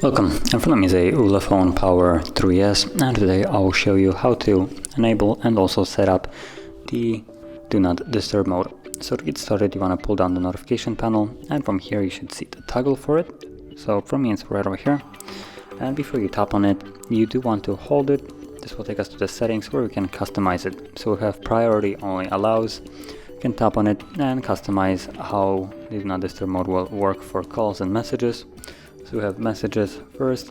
Welcome, in front of me is a ULEFONE Power 3S, and today I will show you how to enable and also set up the Do Not Disturb mode. So to get started, you want to pull down the notification panel, and from here you should see the toggle for it. So for me it's right over here, and before you tap on it, you do want to hold it. This will take us to the settings where we can customize it. So we have priority only allows. You can tap on it and customize how the Do Not Disturb mode will work for calls and messages. So we have messages first,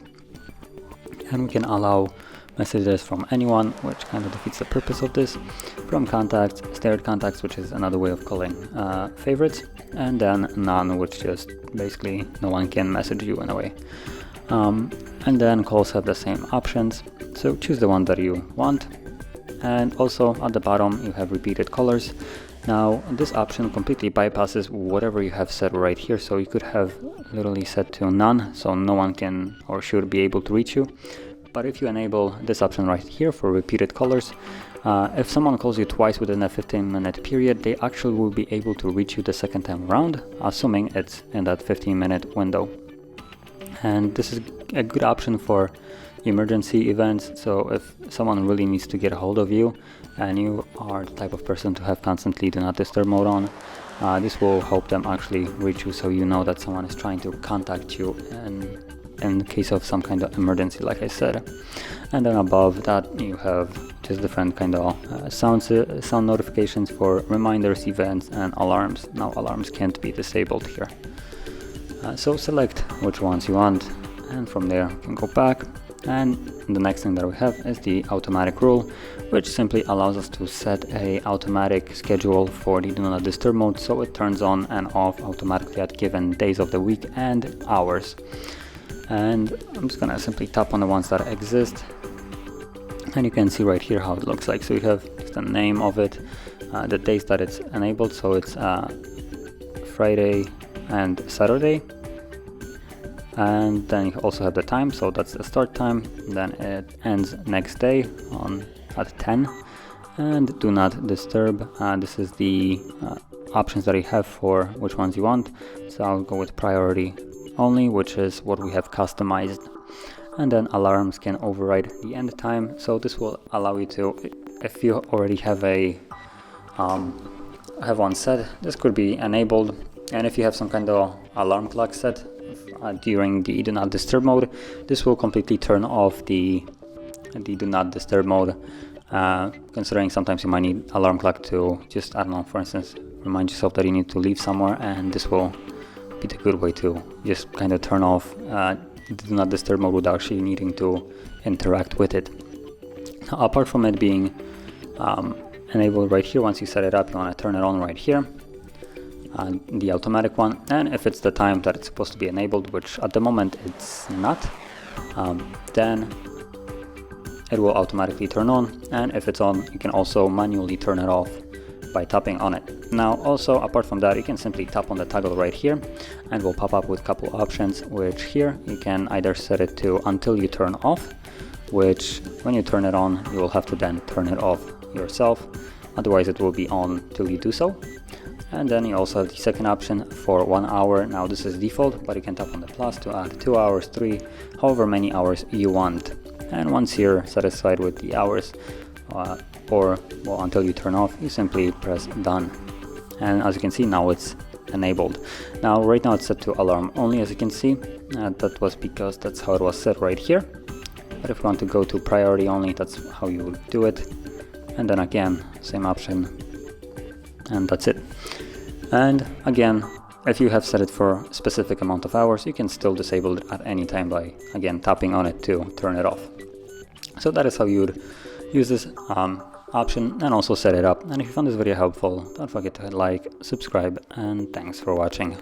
and we can allow messages from anyone, which kind of defeats the purpose of this, from contacts, shared contacts, which is another way of calling favorites, and then none, which just basically no one can message you in a way. And then calls have the same options, so choose the one that you want. And also at the bottom you have repeated callers. Now this option completely bypasses whatever you have set right here, so you could have literally set to none, so no one can or should be able to reach you. But if you enable this option right here for repeated callers, if someone calls you twice within a 15-minute period, they actually will be able to reach you the second time around, assuming it's in that 15-minute window. And this is a good option for emergency events. So if someone really needs to get a hold of you and you are the type of person to have constantly Do Not Disturb mode on, this will help them actually reach you, so you know that someone is trying to contact you in case of some kind of emergency, like I said. And then above that you have just different kind of sound notifications for reminders, events, and alarms. Now alarms can't be disabled here. So select which ones you want, and from there you can go back. And the next thing that we have is the automatic rule, which simply allows us to set a automatic schedule for the Do Not Disturb mode, so it turns on and off automatically at given days of the week and hours. And I'm just gonna simply tap on the ones that exist, and you can see right here how it looks like. So you have just the name of it, the days that it's enabled, so it's Friday and Saturday. And then you also have the time, so that's the start time, then it ends next day at 10. And Do Not Disturb, this is the options that you have for which ones you want. So I'll go with priority only, which is what we have customized. And then alarms can override the end time, so this will allow you to, if you already have have one set, this could be enabled. And if you have some kind of alarm clock set during the Do Not Disturb mode, this will completely turn off the Do Not Disturb mode, considering sometimes you might need alarm clock to just, I don't know, for instance, remind yourself that you need to leave somewhere, and this will be the good way to just kind of turn off the Do Not Disturb mode without actually needing to interact with it. Now, apart from it being enabled right here, once you set it up, you want to turn it on right here, the automatic one. And if it's the time that it's supposed to be enabled, which at the moment it's not, then it will automatically turn on. And if it's on, you can also manually turn it off by tapping on it. Now also, apart from that, you can simply tap on the toggle right here, and will pop up with a couple options, which here you can either set it to until you turn off, which when you turn it on you will have to then turn it off yourself, otherwise it will be on till you do so. And then you also have the second option for 1 hour. Now this is default, but you can tap on the plus to add 2 hours, 3, however many hours you want. And once you're satisfied with the hours, until you turn off, you simply press done. And as you can see, now it's enabled. Now right now it's set to alarm only, as you can see. That was because that's how it was set right here. But if you want to go to priority only, that's how you would do it. And then again, same option, and that's it. And again, if you have set it for a specific amount of hours, you can still disable it at any time by again tapping on it to turn it off. So that is how you would use this option and also set it up. And if you found this video helpful, don't forget to hit like, subscribe, and thanks for watching.